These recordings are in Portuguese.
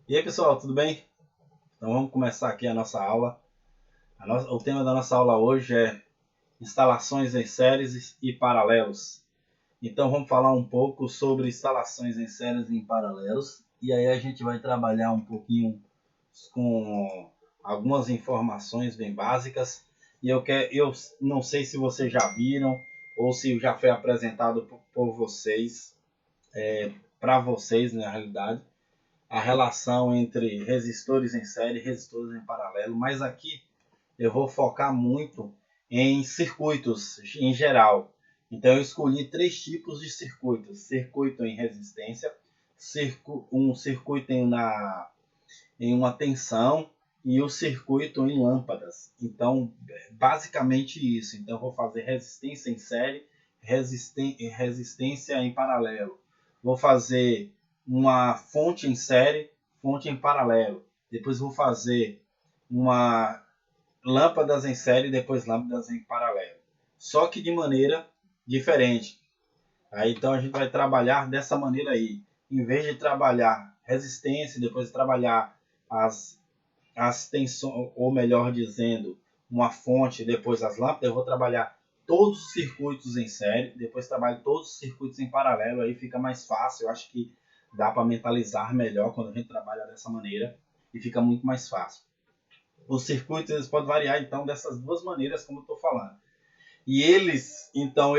E aí pessoal, tudo bem? Então vamos começar aqui a nossa aula. O tema da nossa aula hoje é instalações em séries e paralelos. Então vamos falar um pouco sobre instalações em séries e em paralelos. E aí a gente vai trabalhar um pouquinho com algumas informações bem básicas. E eu não sei se vocês já viram ou se já foi apresentado por vocês, para vocês na realidade, a relação entre resistores em série e resistores em paralelo, mas aqui eu vou focar muito em circuitos em geral. Então eu escolhi três tipos de circuitos: circuito em resistência, um circuito em uma tensão e o circuito em lâmpadas. Então, basicamente isso. Então eu vou fazer resistência em série, resistência em paralelo. Vou fazer uma fonte em série, fonte em paralelo. Depois vou fazer uma lâmpadas em série, depois lâmpadas em paralelo. Só que de maneira diferente. Aí então a gente vai trabalhar dessa maneira aí. Em vez de trabalhar resistência, depois trabalhar as tensões, ou melhor dizendo, uma fonte, depois as lâmpadas, eu vou trabalhar todos os circuitos em série, depois trabalho todos os circuitos em paralelo, aí fica mais fácil. Eu acho que dá para mentalizar melhor quando a gente trabalha dessa maneira e fica muito mais fácil. Os circuitos eles podem variar então dessas duas maneiras como eu estou falando. E eles, então,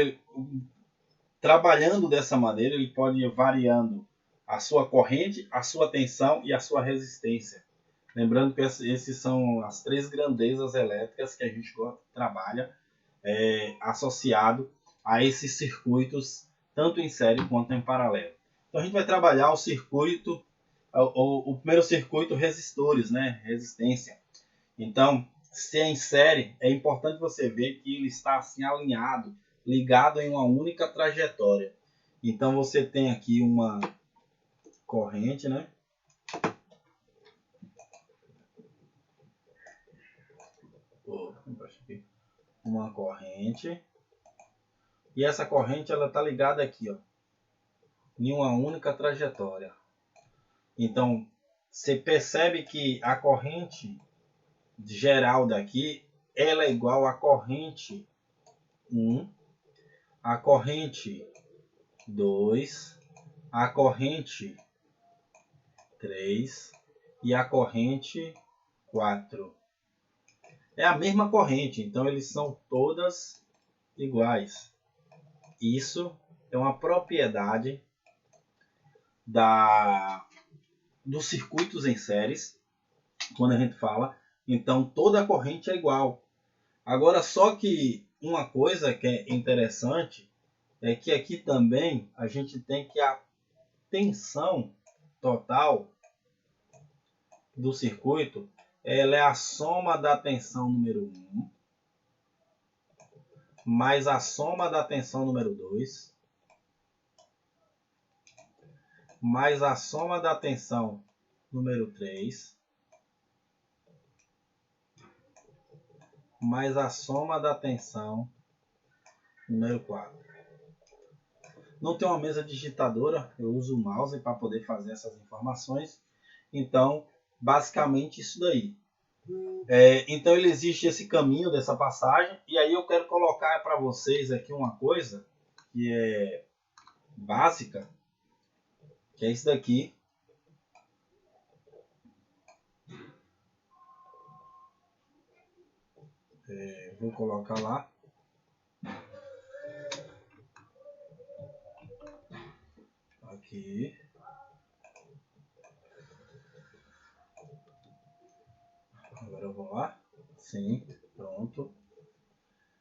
trabalhando dessa maneira, ele pode ir variando a sua corrente, a sua tensão e a sua resistência. Lembrando que esses são as três grandezas elétricas que a gente trabalha associado a esses circuitos, tanto em série quanto em paralelo. Então a gente vai trabalhar o circuito, o primeiro circuito, resistores, né? Resistência. Então, se é em série, é importante você ver que ele está assim alinhado, ligado em uma única trajetória. Então você tem aqui uma corrente, né? Uma corrente. E essa corrente ela está ligada aqui, ó, em uma única trajetória. Então, você percebe que a corrente geral daqui, ela é igual à corrente 1, a corrente 2, a corrente 3 e a corrente 4. É a mesma corrente, então eles são todas iguais. Isso é uma propriedade dos circuitos em séries, quando a gente fala, então toda a corrente é igual. Agora, só que uma coisa que é interessante é que aqui também a gente tem que a tensão total do circuito ela é a soma da tensão número 1 mais a soma da tensão número 2 mais a soma da tensão número 3 mais a soma da tensão número 4. Não tem uma mesa digitadora, eu uso o mouse para poder fazer essas informações. Então, basicamente isso daí. Então ele existe esse caminho dessa passagem, e aí eu quero colocar para vocês aqui uma coisa que é básica, que é isso daqui. Vou colocar lá. Aqui. Agora eu vou lá. Sim, pronto.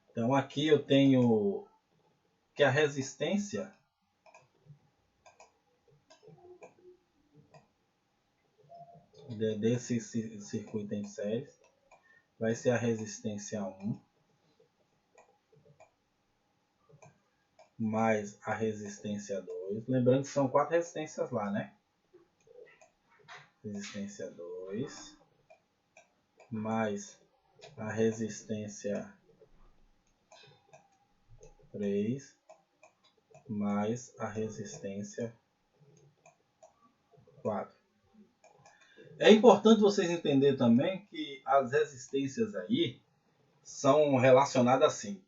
Então aqui eu tenho que a resistência desse circuito em séries vai ser a resistência 1 mais a resistência 2. Lembrando que são 4 resistências lá, né? Resistência 2 mais a resistência 3 mais a resistência 4. É importante vocês entenderem também que as resistências aí são relacionadas assim.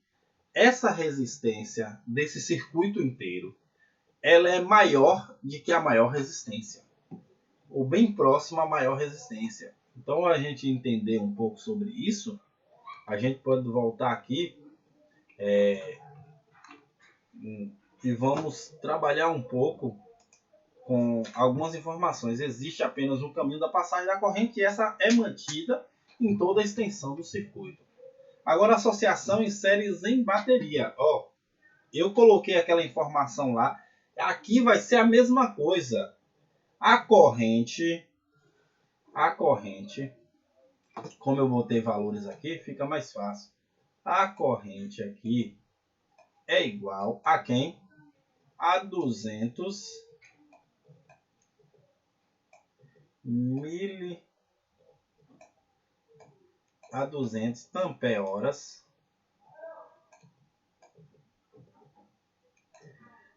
Essa resistência desse circuito inteiro, ela é maior do que a maior resistência, ou bem próxima à maior resistência. Então, a gente entender um pouco sobre isso, a gente pode voltar aqui e vamos trabalhar um pouco com algumas informações. Existe apenas um caminho da passagem da corrente e essa é mantida em toda a extensão do circuito. Agora, associação em séries em bateria. Ó, eu coloquei aquela informação lá. Aqui vai ser a mesma coisa. A corrente, como eu botei valores aqui, fica mais fácil. A corrente aqui é igual a quem? A 200 ampere-horas.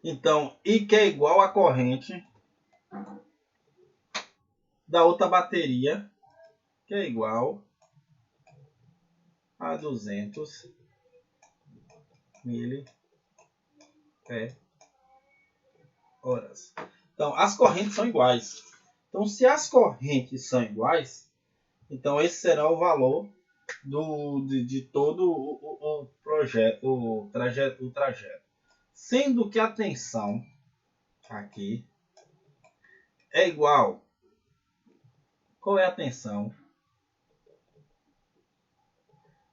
Então, I que é igual a corrente da outra bateria, que é igual a 200 mAh. Então, as correntes são iguais. Então, se as correntes são iguais, então esse será o valor de todo o trajeto. Sendo que a tensão aqui é igual. Qual é a tensão?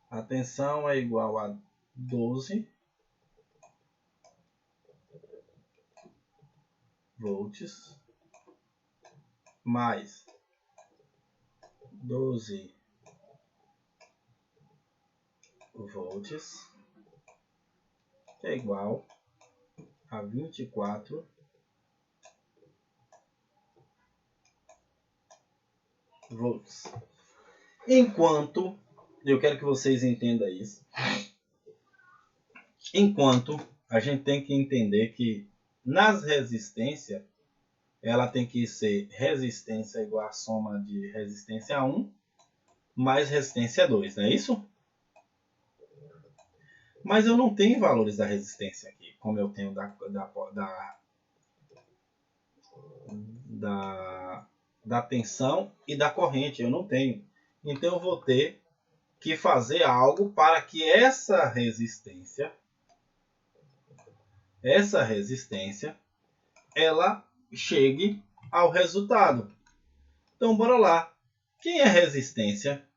A tensão é igual a 12 volts mais 12 volts que é igual a 24 volts. Enquanto, eu quero que vocês entendam isso, enquanto a gente tem que entender que nas resistências, ela tem que ser resistência igual a soma de resistência 1 mais resistência 2, não é isso? Mas eu não tenho valores da resistência aqui, como eu tenho da tensão e da corrente. Eu não tenho. Então eu vou ter que fazer algo para que essa resistência ela chegue ao resultado. Então bora lá. Quem é resistência?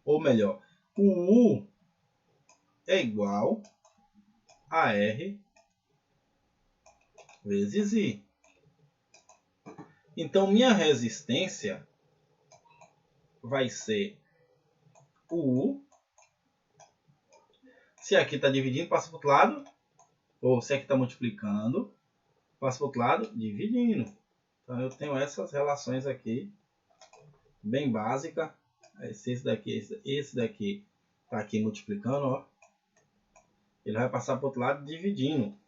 Ou melhor, o U é igual a R vezes I. Então minha resistência vai ser o U. Se aqui está dividindo, passa para o outro lado. Ou se aqui está multiplicando, passa para o outro lado, dividindo. Então eu tenho essas relações aqui, bem básica. Esse daqui está aqui multiplicando, ó. Ele vai passar para o outro lado dividindo.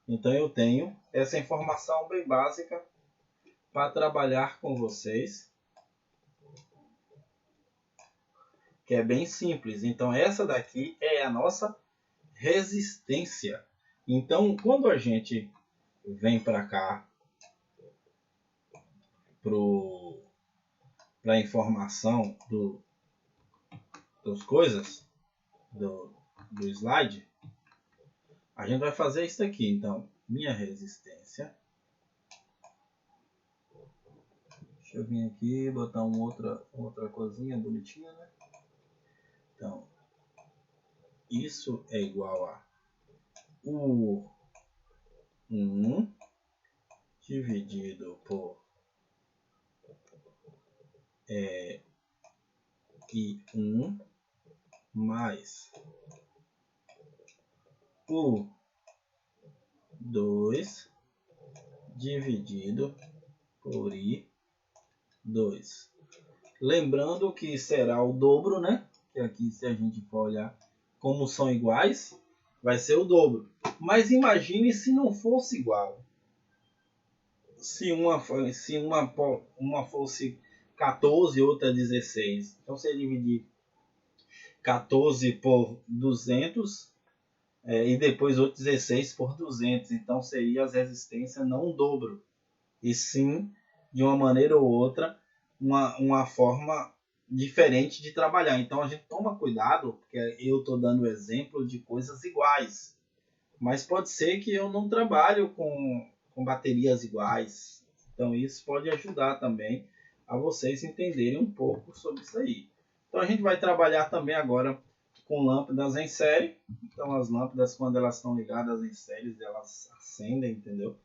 Então eu tenho essa informação bem básica para trabalhar com vocês, que é bem simples. Então essa daqui é a nossa resistência. Então quando a gente vem para cá para a informação das coisas do slide, a gente vai fazer isso aqui. Então minha resistência, deixa eu vir aqui botar outra coisinha bonitinha, né? Então isso é igual a U1 dividido por I1 mais U2 dividido por I2. Lembrando que será o dobro, né? Que aqui, se a gente for olhar como são iguais, vai ser o dobro. Mas imagine se não fosse igual. Se uma fosse 14, outra 16. Então, você dividir 14 por 200 e depois outro 16 por 200. Então, seria as resistências não o dobro, e sim, de uma maneira ou outra, uma forma diferente de trabalhar. Então, a gente toma cuidado, porque eu estou dando exemplo de coisas iguais. Mas pode ser que eu não trabalhe com baterias iguais. Então, isso pode ajudar também a vocês entenderem um pouco sobre isso aí. Então, a gente vai trabalhar também agora com lâmpadas em série. Então, as lâmpadas, quando elas estão ligadas em série, elas acendem, entendeu?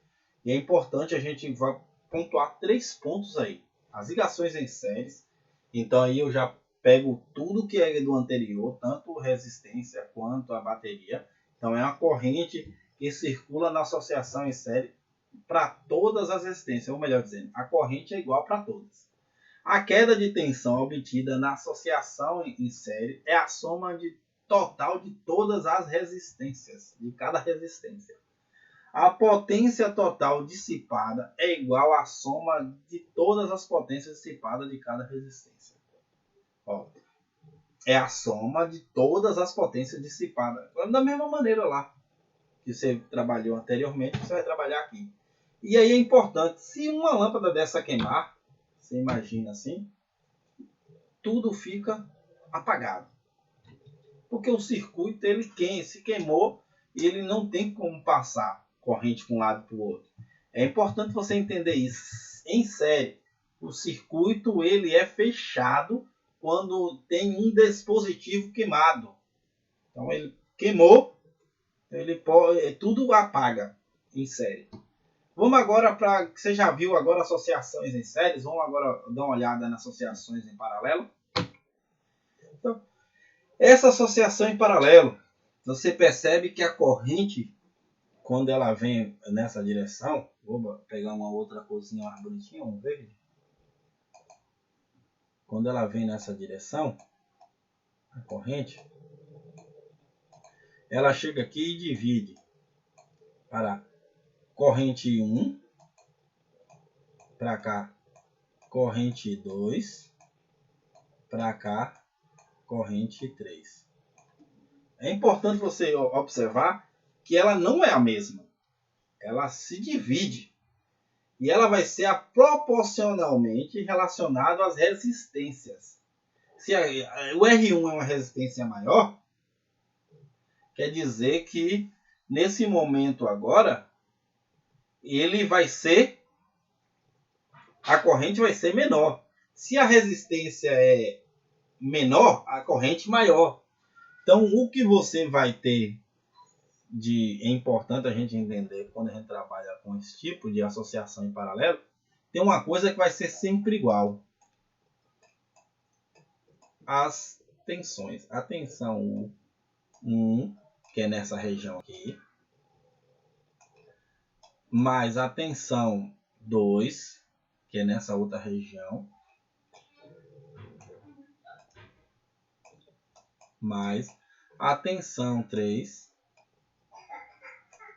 E é importante a gente vai pontuar 3 pontos aí. As ligações em séries. Então, aí eu já pego tudo que é do anterior, tanto resistência quanto a bateria. Então, é uma corrente que circula na associação em série para todas as resistências. Ou melhor dizendo, a corrente é igual para todas. A queda de tensão obtida na associação em série é a soma total de todas as resistências, de cada resistência. A potência total dissipada é igual à soma de todas as potências dissipadas de cada resistência. Ó, é a soma de todas as potências dissipadas. Da mesma maneira lá que você trabalhou anteriormente, você vai trabalhar aqui. E aí é importante, se uma lâmpada dessa queimar, você imagina assim, tudo fica apagado. Porque o circuito ele se queimou e ele não tem como passar corrente de um lado para o outro. É importante você entender isso. Em série, o circuito ele é fechado quando tem um dispositivo queimado. Então ele queimou, tudo apaga em série. Vamos agora para que você já viu agora associações em séries. Vamos agora dar uma olhada nas associações em paralelo. Então, essa associação em paralelo, você percebe que a corrente, quando ela vem nessa direção, vou pegar uma outra coisinha mais bonitinha, um verde. Quando ela vem nessa direção, a corrente, ela chega aqui e divide para corrente 1, para cá corrente 2, para cá corrente 3. É importante você observar que ela não é a mesma. Ela se divide. E ela vai ser proporcionalmente relacionada às resistências. Se o R1 é uma resistência maior, quer dizer que nesse momento agora, a corrente vai ser menor. Se a resistência é menor, a corrente maior. Então, o que você vai ter é importante a gente entender quando a gente trabalha com esse tipo de associação em paralelo, tem uma coisa que vai ser sempre igual. As tensões. A tensão 1, que é nessa região aqui, mais a tensão 2, que é nessa outra região, mais a tensão 3,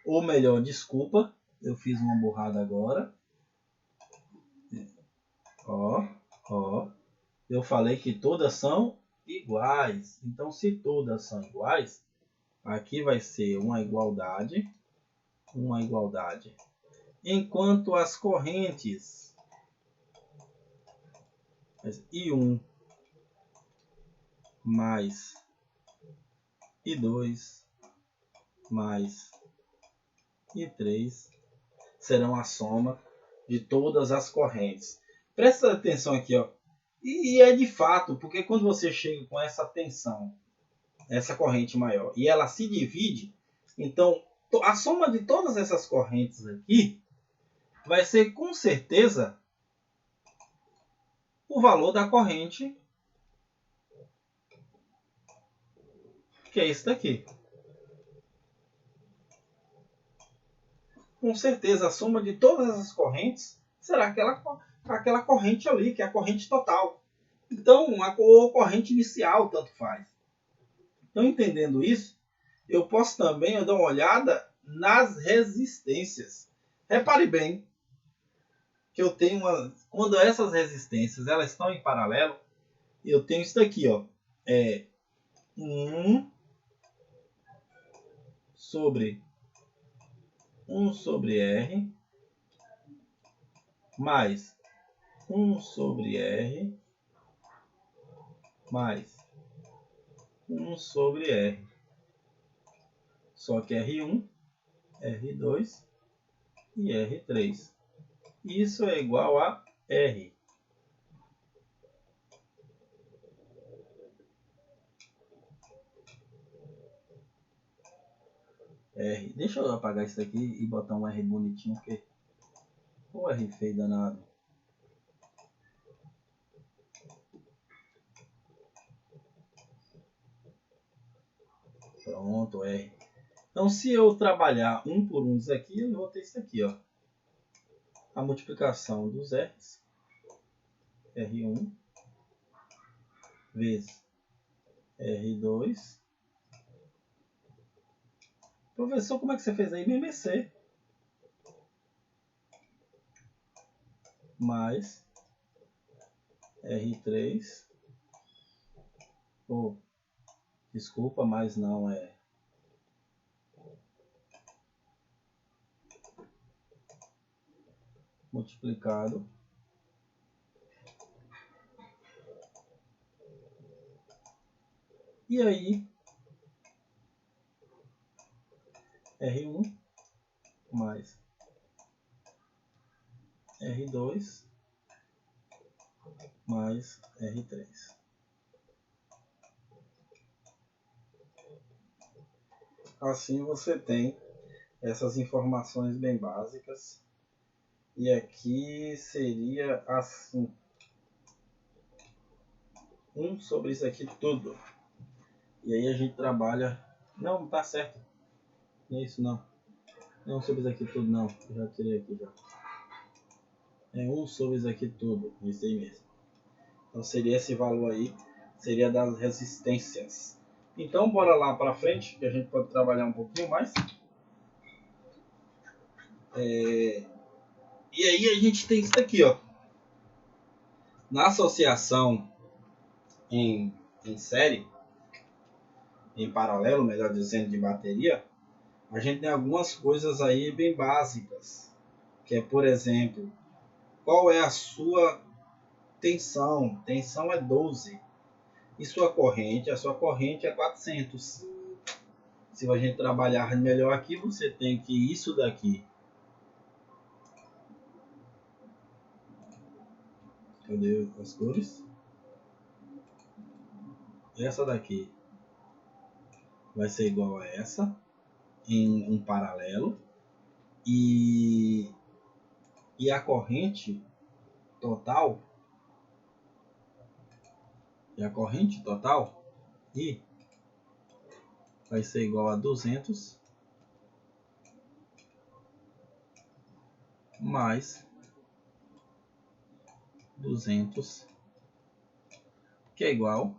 ou melhor, desculpa, eu fiz uma burrada agora. Ó, eu falei que todas são iguais. Então, se todas são iguais, aqui vai ser uma igualdade. Enquanto as correntes I1 mais I2 mais I3 serão a soma de todas as correntes. Presta atenção aqui, ó. E é de fato, porque quando você chega com essa tensão, essa corrente maior, e ela se divide, então a soma de todas essas correntes aqui vai ser com certeza o valor da corrente, que é esse daqui. Com certeza a soma de todas as correntes será aquela corrente ali, que é a corrente total. Então, a corrente inicial tanto faz. Então, entendendo isso, eu posso também dar uma olhada nas resistências. Repare bem, que eu tenho quando essas resistências elas estão em paralelo, eu tenho isso daqui, ó. É 1 sobre R mais 1 sobre R mais 1 sobre R. Só que R1, R2 e R3. Isso é igual a R. R. Deixa eu apagar isso aqui e botar um R bonitinho, porque o R feio danado. Pronto, R. Então, se eu trabalhar um por um isso aqui, eu vou ter isso aqui, ó. A multiplicação dos R's, R1 vezes R2. Professor, como é que você fez aí? BBC. Mais R3. Oh, desculpa, mas não é. Multiplicado e aí R1 mais R2 mais R3. Assim você tem essas informações bem básicas. E aqui seria assim. 1 sobre isso aqui tudo. E aí a gente trabalha... Não, tá certo. Não é isso não. Não sobre isso aqui tudo não. Eu já tirei aqui já. É 1 sobre isso aqui tudo. Isso aí mesmo. Então seria esse valor aí. Seria das resistências. Então bora lá para frente. Que a gente pode trabalhar um pouquinho mais. E aí a gente tem isso daqui, ó. Na associação em série, em paralelo, melhor dizendo, de bateria, a gente tem algumas coisas aí bem básicas, que é, por exemplo, qual é a sua tensão? Tensão é 12. E sua corrente? A sua corrente é 400. Se a gente trabalhar melhor aqui, você tem que isso daqui. Cadê as cores? Essa daqui vai ser igual a essa, em um paralelo. E a corrente total I vai ser igual a 200 mais 200, que é igual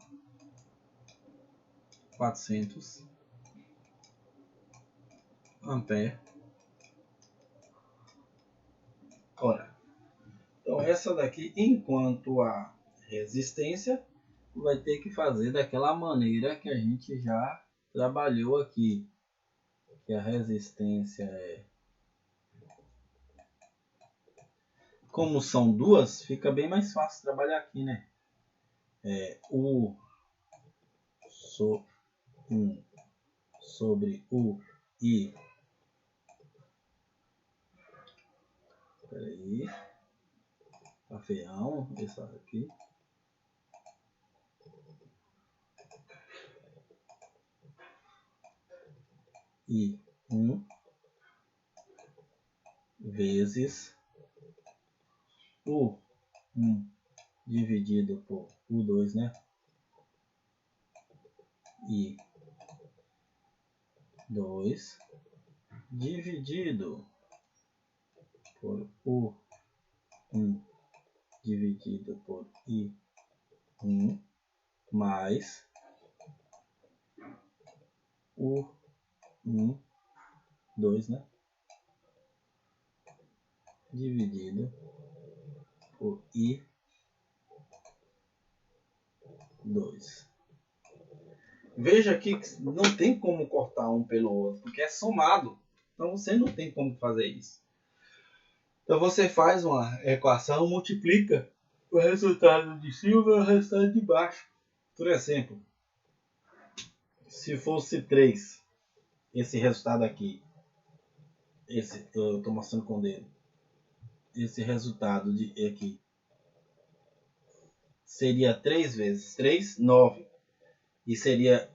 a 400 ampere hora. Então essa daqui, enquanto a resistência, vai ter que fazer daquela maneira que a gente já trabalhou aqui, que a resistência é... Como são duas, fica bem mais fácil trabalhar aqui, né? U sobre U I. Peraí. Tá feião, essa aqui. I 1 vezes U 1 dividido por U2, né? I 2 dividido por U1 dividido por I1 mais U1, 2, né? Dividido 5 e 2. Veja aqui que não tem como cortar um pelo outro, porque é somado. Então você não tem como fazer isso. Então você faz uma equação, multiplica o resultado de cima e o resultado de baixo. Por exemplo, se fosse 3, esse resultado aqui, esse eu estou mostrando com o dedo, esse resultado de aqui seria 3 vezes 3, 9. E seria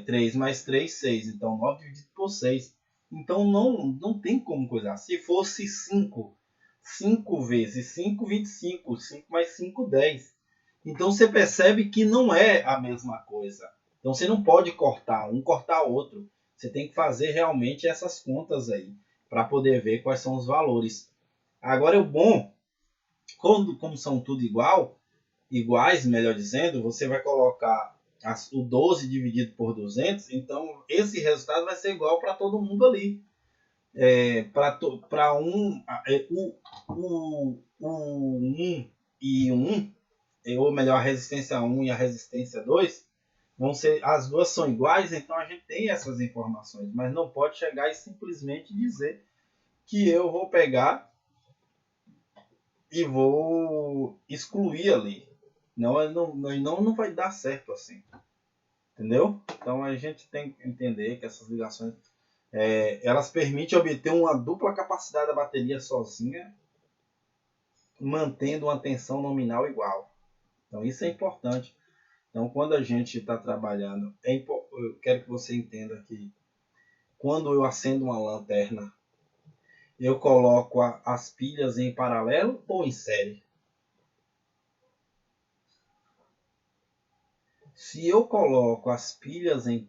3 mais 3, 6. Então 9 dividido por 6. Então não tem como coisar. Se fosse 5, 5 vezes 5, 25. 5 mais 5, 10. Então você percebe que não é a mesma coisa. Então você não pode cortar um, cortar outro. Você tem que fazer realmente essas contas aí, para poder ver quais são os valores. Agora o bom, como são tudo iguais, melhor dizendo, você vai colocar o 12 dividido por 200, então esse resultado vai ser igual para todo mundo ali. Para o 1 e 1, ou melhor, a resistência 1 e a resistência 2, as duas são iguais, então a gente tem essas informações, mas não pode chegar e simplesmente dizer que eu vou pegar e vou excluir ali. Não vai dar certo assim. Entendeu? Então a gente tem que entender que essas ligações elas permitem obter uma dupla capacidade da bateria sozinha, mantendo uma tensão nominal igual. Então isso é importante. Então quando a gente está trabalhando, eu quero que você entenda que quando eu acendo uma lanterna, eu coloco as pilhas em paralelo ou em série? Se eu coloco as pilhas em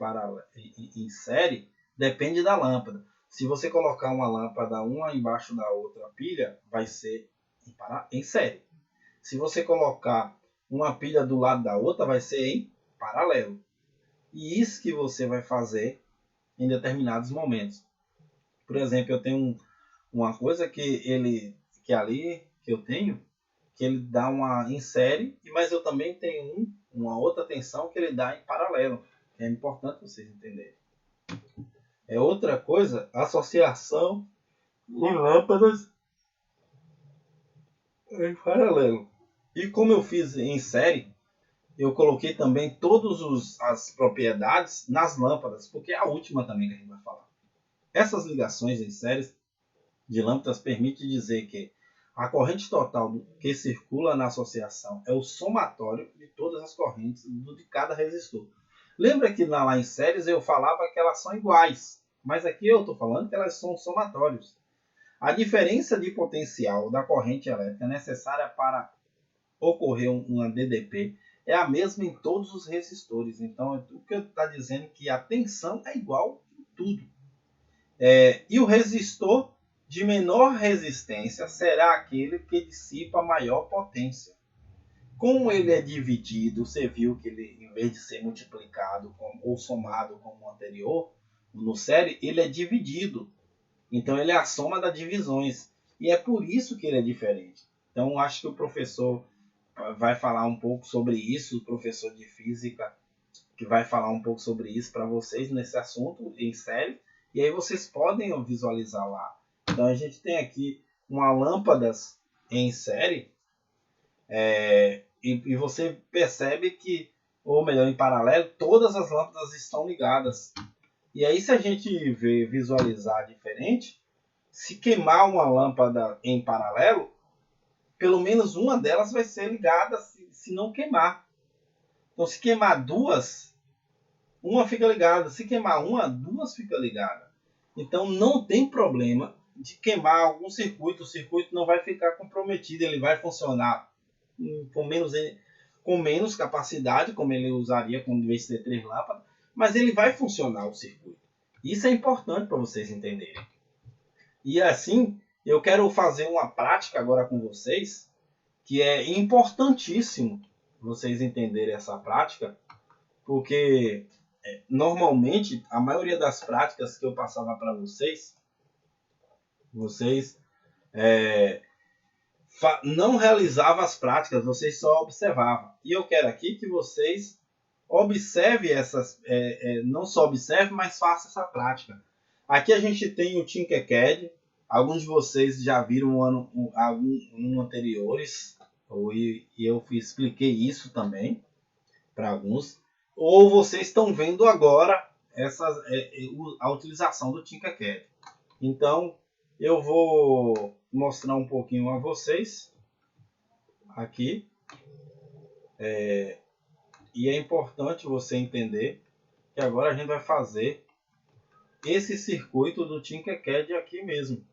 série, depende da lâmpada. Se você colocar uma lâmpada uma embaixo da outra pilha, vai ser em série. Se você colocar uma pilha do lado da outra, vai ser em paralelo. E isso que você vai fazer em determinados momentos. Por exemplo, eu tenho uma coisa que eu tenho, que ele dá uma em série, mas eu também tenho uma outra tensão que ele dá em paralelo. É importante vocês entenderem. É outra coisa, associação em lâmpadas em paralelo. E como eu fiz em série, eu coloquei também todas as propriedades nas lâmpadas, porque é a última também que a gente vai falar. Essas ligações em séries de lâmpadas permitem dizer que a corrente total que circula na associação é o somatório de todas as correntes de cada resistor. Lembra que lá em séries eu falava que elas são iguais, mas aqui eu estou falando que elas são somatórios. A diferença de potencial da corrente elétrica necessária para ocorrer uma DDP é a mesma em todos os resistores. Então, o que está dizendo é que a tensão é igual em tudo. E o resistor de menor resistência será aquele que dissipa maior potência. Como ele é dividido, você viu que ele, em vez de ser multiplicado ou somado como o anterior, no série, ele é dividido. Então ele é a soma das divisões. E é por isso que ele é diferente. Então acho que o professor vai falar um pouco sobre isso, o professor de física, que vai falar um pouco sobre isso para vocês nesse assunto em série. E aí vocês podem visualizar lá. Então a gente tem aqui uma lâmpadas em série, e você percebe que, ou melhor, em paralelo, todas as lâmpadas estão ligadas. E aí se a gente visualizar diferente, se queimar uma lâmpada em paralelo, pelo menos uma delas vai ser ligada se não queimar. Então se queimar duas, uma fica ligada. Se queimar uma, duas fica ligada. Então não tem problema de queimar algum circuito. O circuito não vai ficar comprometido, ele vai funcionar com menos capacidade, como ele usaria quando devia ter 3 lâmpadas, mas ele vai funcionar o circuito. Isso é importante para vocês entenderem. E assim, eu quero fazer uma prática agora com vocês, que é importantíssimo vocês entenderem essa prática, porque normalmente a maioria das práticas que eu passava para vocês não realizava as práticas, vocês só observavam. E eu quero aqui que vocês observem essas, não só observem, mas façam essa prática. Aqui a gente tem o Tinkercad. Alguns de vocês já viram um anteriores, e eu expliquei isso também para alguns. Ou vocês estão vendo agora a utilização do Tinkercad. Então, eu vou mostrar um pouquinho a vocês aqui. E é importante você entender que agora a gente vai fazer esse circuito do Tinkercad aqui mesmo.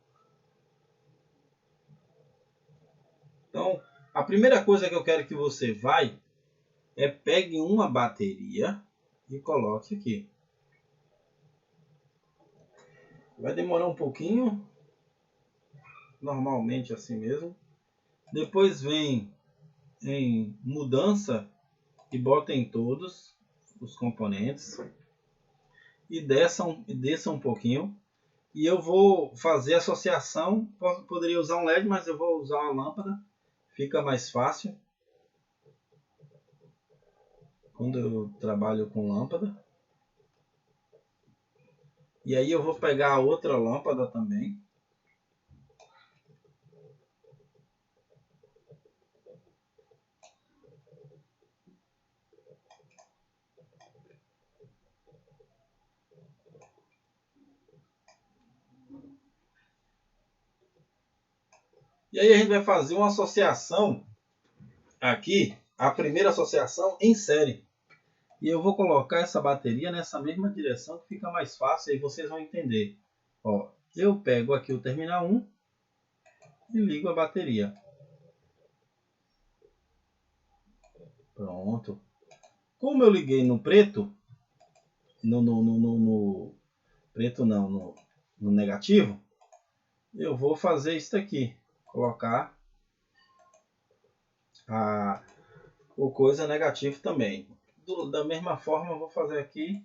Então, a primeira coisa que eu quero que você pegue uma bateria e coloque aqui. Vai demorar um pouquinho, normalmente assim mesmo. Depois vem em mudança e bota em todos os componentes e desça um pouquinho. E eu vou fazer associação. Poderia usar um LED, mas eu vou usar uma lâmpada. Fica mais fácil quando eu trabalho com lâmpada. E aí eu vou pegar a outra lâmpada também. E aí a gente vai fazer uma associação aqui, a primeira associação em série. E eu vou colocar essa bateria nessa mesma direção que fica mais fácil e vocês vão entender. Ó, eu pego aqui o terminal 1 e ligo a bateria. Pronto. Como eu liguei no preto, no preto não, no negativo, eu vou fazer isso aqui. Colocar o coisa negativo também. Da mesma forma eu vou fazer aqui.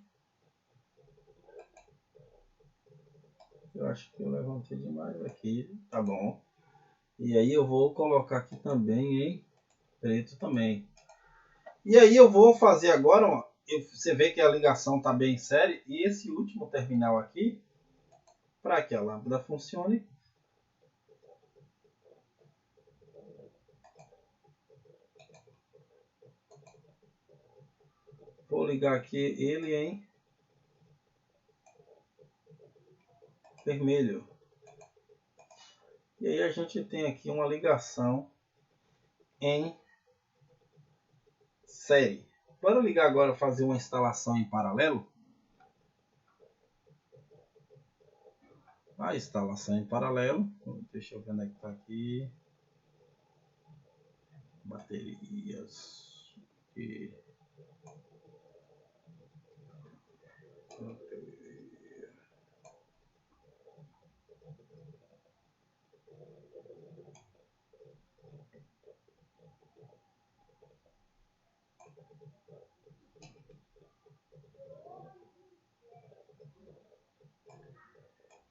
Eu acho que eu levantei demais aqui, tá bom. E aí eu vou colocar aqui também em preto também. E aí eu vou fazer agora, ó, você vê que a ligação está bem séria. E esse último terminal aqui, para que a lâmpada funcione, vou ligar aqui ele em vermelho. E aí a gente tem aqui uma ligação em série. Bora ligar agora, fazer uma instalação em paralelo. A instalação em paralelo. Deixa eu ver onde é que está aqui. Baterias.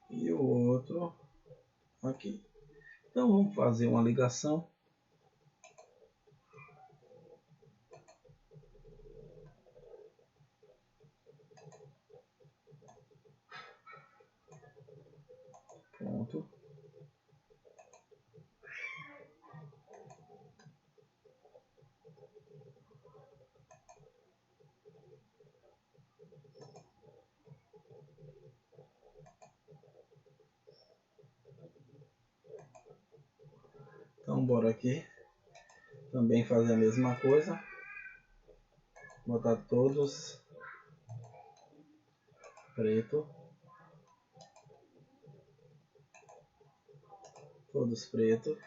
E o outro aqui. Então vamos fazer uma ligação. Pronto. Então bora aqui também fazer a mesma coisa. Botar todos preto. Todos preto.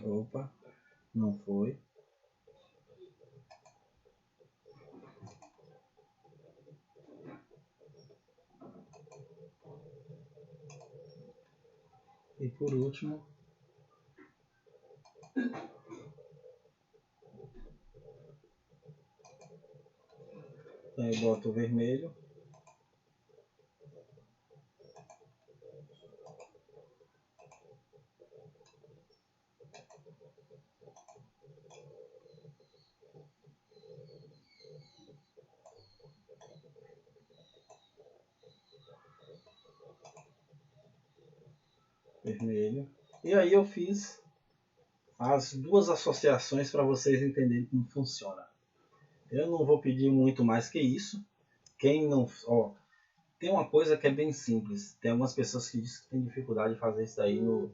Opa, não foi. E por último, então eu boto o vermelho. Vermelho. E aí eu fiz as duas associações para vocês entenderem como funciona. Eu não vou pedir muito mais que isso. Quem não... Ó, tem uma coisa que é bem simples. Tem algumas pessoas que dizem que tem dificuldade de fazer isso daí no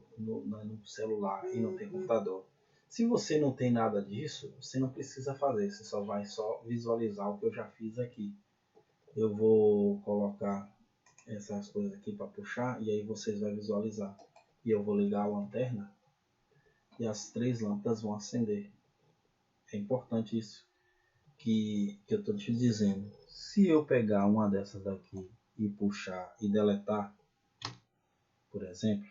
celular e não tem computador. Se você não tem nada disso, você não precisa fazer. Você só vai visualizar o que eu já fiz aqui. Eu vou colocar essas coisas aqui para puxar e aí vocês vão visualizar. E eu vou ligar a lanterna e as 3 lâmpadas vão acender. É importante isso que eu estou te dizendo. Se eu pegar uma dessas daqui e puxar e deletar, por exemplo,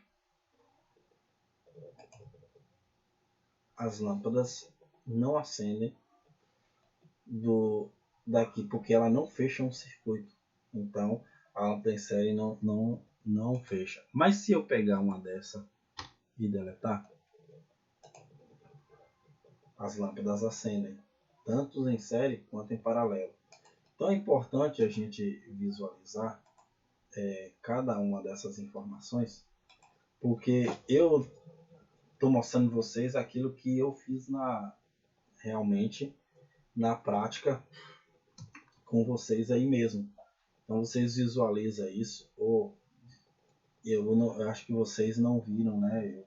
as lâmpadas não acendem daqui porque ela não fecha um circuito. Então a lâmpada em série não fecha. Mas se eu pegar uma dessa e deletar, as lâmpadas acendem, tanto em série quanto em paralelo. Então é importante a gente visualizar cada uma dessas informações, porque eu estou mostrando vocês aquilo que eu fiz realmente na prática com vocês aí mesmo. Então vocês visualizam isso, ou eu acho que vocês não viram, né?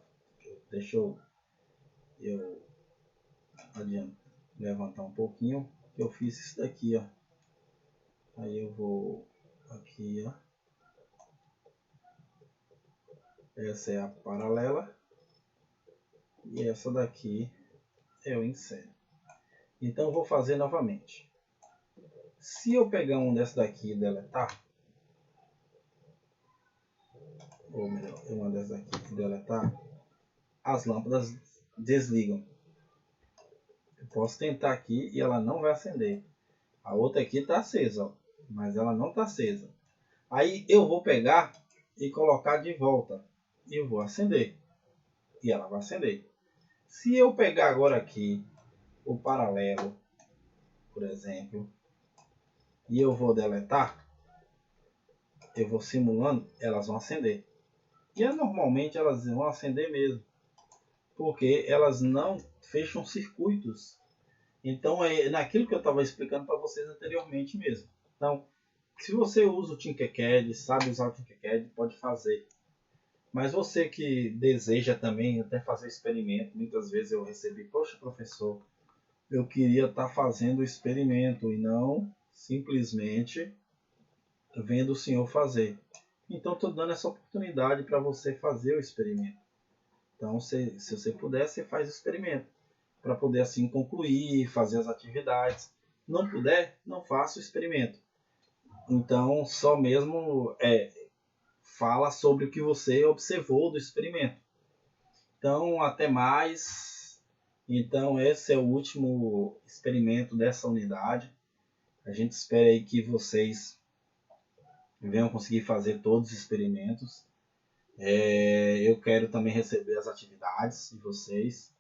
Deixa eu levantar um pouquinho, que eu fiz isso daqui, ó. Aí eu vou aqui, ó. Essa é a paralela e essa daqui é o em série. Então eu vou fazer novamente. Se eu pegar um dessa daqui e deletar, ou melhor, uma dessas aqui e deletar, as lâmpadas desligam. Eu posso tentar aqui e ela não vai acender. A outra aqui está acesa, ó, mas ela não está acesa. Aí eu vou pegar e colocar de volta e eu vou acender. E ela vai acender. Se eu pegar agora aqui o paralelo, por exemplo, e eu vou deletar, eu vou simulando, elas vão acender. E normalmente elas vão acender mesmo, porque elas não fecham circuitos. Então é naquilo que eu estava explicando para vocês anteriormente mesmo. Então, se você usa o Tinkercad, sabe usar o Tinkercad, pode fazer. Mas você que deseja também até fazer experimento, muitas vezes eu recebi, poxa professor, eu queria estar fazendo o experimento e não simplesmente vendo o senhor fazer. Então estou dando essa oportunidade para você fazer o experimento. Então se você puder, você faz o experimento, para poder assim concluir, fazer as atividades. Não puder, não faça o experimento. Então só mesmo fala sobre o que você observou do experimento. Então até mais. Então esse é o último experimento dessa unidade. A gente espera aí que vocês venham conseguir fazer todos os experimentos. Eu quero também receber as atividades de vocês.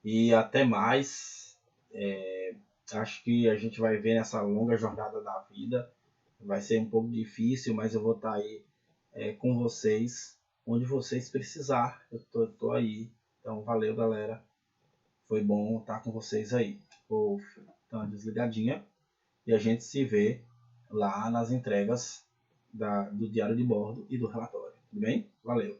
E até mais. Acho que a gente vai ver nessa longa jornada da vida. Vai ser um pouco difícil, mas eu vou estar aí com vocês, onde vocês precisar. Eu tô aí. Então valeu, galera. Foi bom estar com vocês aí. Vou dar uma desligadinha e a gente se vê lá nas entregas do diário de bordo e do relatório. Tudo bem? Valeu!